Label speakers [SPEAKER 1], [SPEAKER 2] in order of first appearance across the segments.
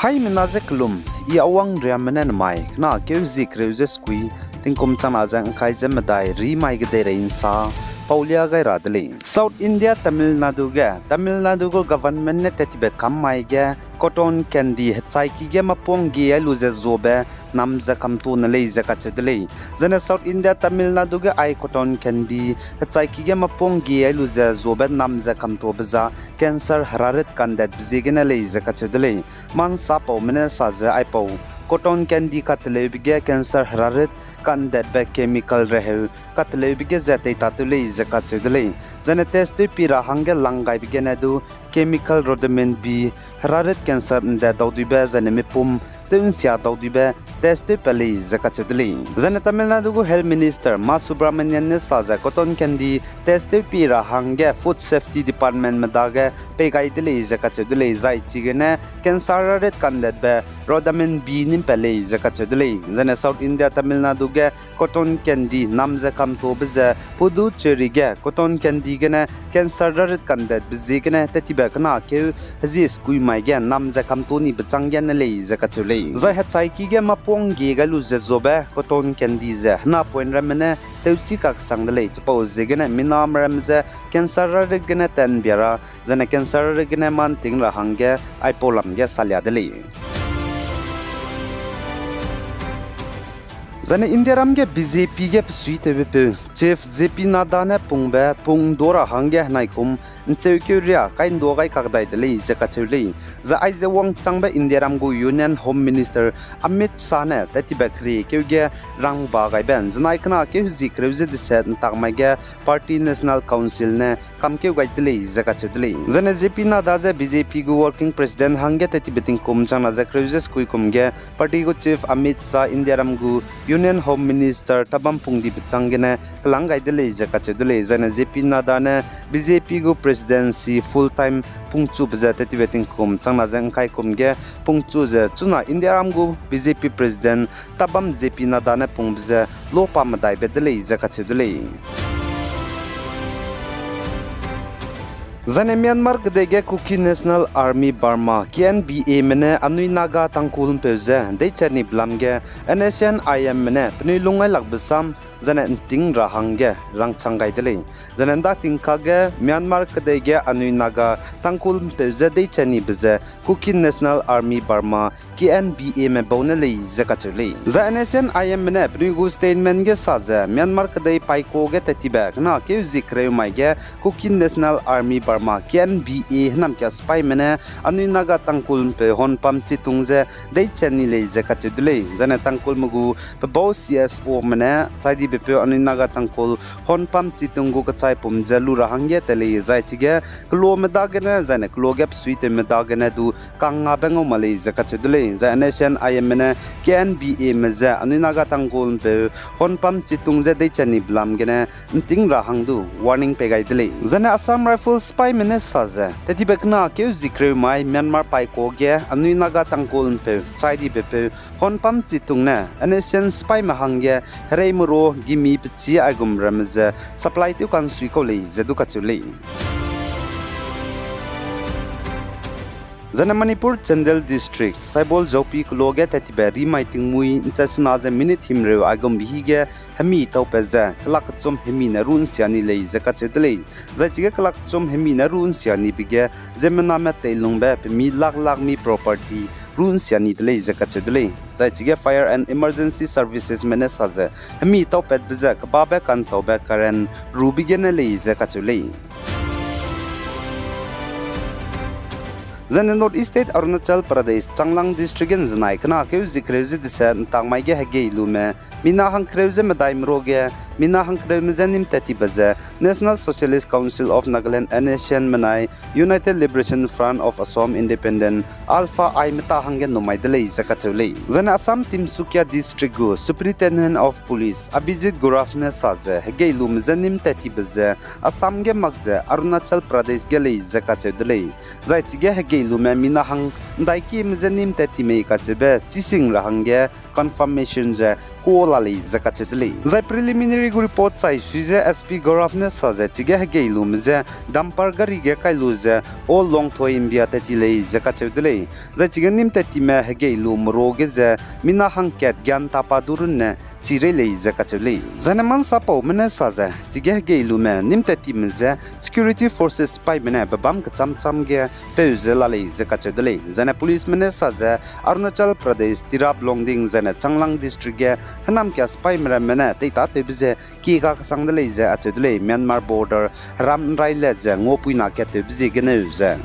[SPEAKER 1] Hai menaze klum I awang riamenen mai na keu zik reuze skui tingkum chana jang khai zemadai ri mai gede rein sa Paulia gai radle South India Tamil Nadu go government ne tetibe kam mai ge cotton candy hechai ki ge mapong ge luze zobe namza kamtu na leiza ka chedle zane South India Tamil Nadu ge ai cotton candy hechai ki ge mapong ge luze zobe namza kamtu baza cancer hararet kandet bizigena leiza ka chedle man sa pau mene sa ze ai pau cotton candy katle bige cancer hararet kandet be chemical rehe katle bige zate tatule izaka chedle zane test pira hange langai bige na du chemical rodament bi hararet cancer nda daudibe zane mipum Tunsia daudibe test pele izaka chedle zane Tamil Nadu go health minister Ma Subramanian ne saza cotton candy test pira hange food safety department madaga pe gaidile izaka chedle zai chigene cancer hararet kandet be rodament bi nim pele izaka chedle zane South India Tamil Nadu ge cotton candy namza kam to bize pudu cheri ge cotton candy gene cancer hararet kandet bize gene tetibe kana ke hazi skui mai ge namza kam to ni bchangyan le izaka chedle zai hachai ki ge mapong ge galu ze zobe cotton candy ze na point ramene teusi kak sangdale chpo ze gene minam ramze cancer hararet gene ten biara zane cancer hararet gene man ting ra hange ai polam ge salya dele Zane India ramge BJP ge suite be chief JP Naga ne pungbe pung dora hange naikum ncheukyria kain dogai kakdai dele izaka chule za aize wong changbe India ramgu Union Home Minister Amit Shah ne tati bakri kyuge rang ba gai ben znai kana ke huzi kreuze de set tagmage Party National Council ne kamke gai dele izaka chule zane JP Naga ze BJP gu working president hange tati beting kum chana za kreuze skui kumge party gu chief Amit Shah India ramgu Union Home Minister tabam pungdi bchangene kalangai dele izaka chule zane JP Naga ne BJP gu presidency full time pungchu bza tati beting kum changna jang khai kumge pungchu je chuna India ramgu BJP president tabam JP Naga ne pungbza lopa madai bedele izaka chule Zane Myanmar gdege Kuki National Army Burma KNBA mene anui Naga tangkulun peuze dei chani blamge NSN IM mene pnui lungai lakbsam zane ting rahange rangchangai dele zane dak tingkage Myanmar gdege anui Naga tangkulun peuze dei chani bze Kuki National Army Burma KNBA me bonele zakachule za NSN IM mene pnui gu statement ge saze Myanmar gdei paiko ge tetibe na ke zikre maige Kuki National Army Burma KNBA nam kya spy mene anui Naga tangkul pe hon pam chi tungje dei chani le zakachule zane tangkul mugu pe bo CSO mene chaidi be pe anui Naga tangkul hon pam chi tungu ka chai pumje lu rahange tele zai chige klo me dagene zane klo gap suite me dagene du kanga bengo male zakachule za nation IM mene KNBA me za anui Naga tangkul pe hon pam chi tungje dei chani blam gene ting rahang du warning pe gai dele zane Assam Rifles spy mene saze teti bekna ke zikre mai Myanmar pai ko ge anui Naga tangkol pe chaidi be pe hon pam chitung na nation spy mahangge herei muro gimi pchi agum ramze supply tu kan sui ko le zedu ka chule Zana Manipur Chandel District Saibol Jopi Kloge Tatiberi Maiting Mui Chasna ze minute himre agum bihige hemi tawpeza klak chom hemi na run siani le zaka chedle zachiga klak chom hemi na run siani bige zemna ma teilungbe mi lak mi property run siani le zaka chedle zachiga fire and emergency services menasaze hemi tawpet biza kababe kan tawbe karen rubigene le zaka chule Zane North East State Arunachal Pradesh Changlang District in Zanai kana ke zikreuze dise tangmai ge hage ilume mina hang kreuze medai mroge mina hang kreuze nim tati baze National Socialist Council of Nagaland NSN manai United Liberation Front of Assam Independent Alpha I meta hange nomai dele izaka chule Zane Assam Timsukia District go Superintendent of Police Abhijit Gurafne saze hage ilume zanim tati baze Assam ge magze Arunachal Pradesh ge le izaka chule zai chige hage lume mina hang daiki mzenim tatime kachebe chising rahangge confirmation je kola le zakachedle zai preliminary Piri gu report sai suize SP Goravne saze chige hege ilumze dampar gari ge kailuze all long thoi imbia tetilei zaka chewdele za chigen nim tetime hege ilum roge ze mina hangket gyan tapadurunne chirelei zaka chewle zaneman sapo mene saze chige hege ilume nim tetimze security forces spy mene babam kacham cham ge peuze lalei zaka chewdele zane police mene saze Arunachal Pradesh Tirap Longding zane Changlang district ge hanam kya spy mene teita tebze ki ka sangdele ze achedle Myanmar border ram raile ze ngopuina ke tebze geneuze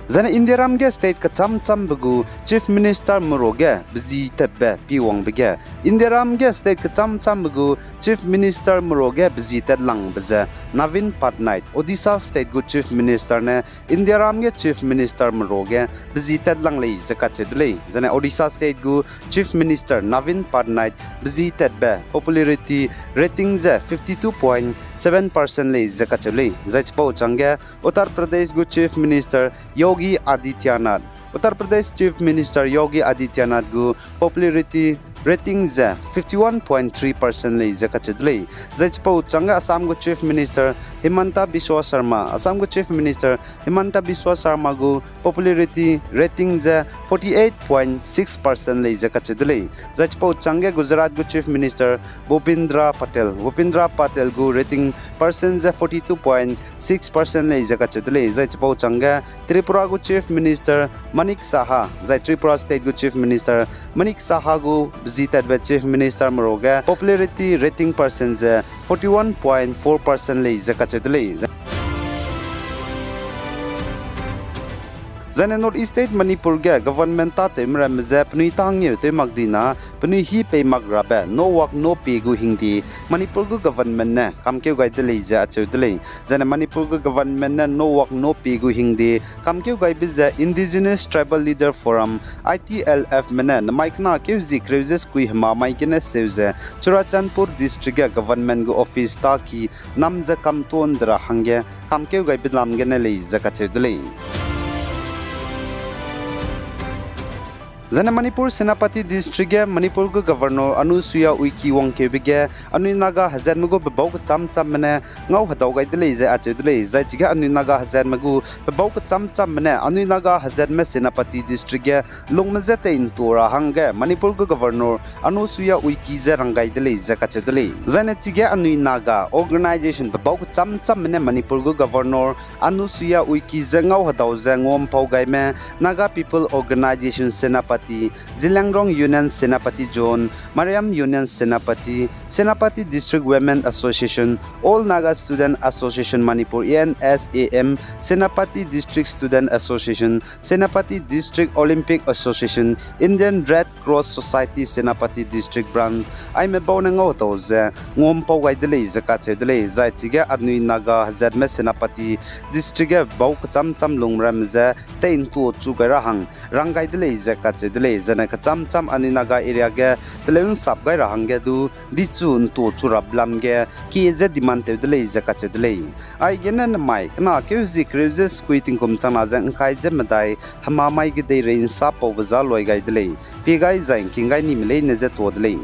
[SPEAKER 1] Zana India Ramge state ka cham bugu Chief Minister Muroge bzi tebbe piwang bege India Ramge state ka cham bugu Chief Minister Muroge bzi tedlang bze Navin Patnaik Odisha state gu Chief Minister ne India Ramge Chief Minister Muroge bzi tedlang lei zakachedle Zana Odisha state gu Chief Minister Navin Patnaik bzi tedbe popularity rating ze 52.7% lei zakachedle Zaichpo change Uttar Pradesh gu Chief Minister Yogi Adityanath Uttar Pradesh Chief Minister Yogi Adityanath gu popularity rating ze 51.3% lei zakachedle Zaichpo changa Assam gu Chief Minister Himanta Biswa Sharma Assam gu Chief Minister Himanta Biswa Sharma gu popularity rating ze 48.6% lei zakachedle Zaichpo changa Gujarat gu Chief Minister Bhupendra Patel gu rating percent ze 42.6% lei zakachedle Zaichpo changa Tripura gu Chief Minister Manik Saha Zai Tripura State gu Chief Minister Manik Saha gu visited by Chief Minister Muroge popularity rating percent 41.4% lei zakachedle Zane North East State Manipur ge government ta temra mze pnui tangye te magdina pnui hi pe magrabe no work no pay gu hindi Manipur gu government ne kamke gai de leja achudle Zane Manipur gu government ne no work no pay gu hindi kamke gai biza Indigenous Tribal Leader Forum ITLF mena maikna ke zikreuses kui hma maikene seuze Churachandpur district ge government gu office ta ki namza kamton dra hange kamke gai bidlam gene leja kachudle Zana Manipur Senapati District ge Manipur gu Governor Anusuya Uiki Wongke bege Anu Naga Hazar mugo bebau ka cham mene ngau hadau gai dele ze achedle zai chiga Anu Naga Hazar mugo bebau ka cham mene Anu Naga Hazar me Senapati District ge longmeze te intura hange Manipur gu Governor Anusuya Uiki ze rangai dele ze kachedle zane chiga Anu Naga organization bebau ka cham mene Manipur gu Governor Anusuya Uiki ze ngau hadau ze ngom pau gai me Naga People Organization Senapati Zilangrong Union Senapati Zone, Mariam Union Senapati, Senapati District Women Association, All Naga Student Association Manipur ENSAM, Senapati District Student Association, Senapati District Olympic Association, Indian Red Cross Society Senapati District Branch. I'm a bonango toze, Ngompo Waidele Zakatedele, Zaitiga Adnui Naga Zedme Senapati, District Bauk Tam Lung Ramze, Tain to Chugarahang, Rangaidele Zakatedele, Zanaka Tam Aninaga area ge, the Leon Sabgaira Hangedu, Ditsun to Churablamge, Kize Dimantedele Zakatedele. I gen and Mike, na Kuzi cruises quitting Kumtanazan Kaizemedai, Hamamai Gede Rain Sapo Vazaloi Gaidele, Pigai Zain Kingai Nimle Nezetodle.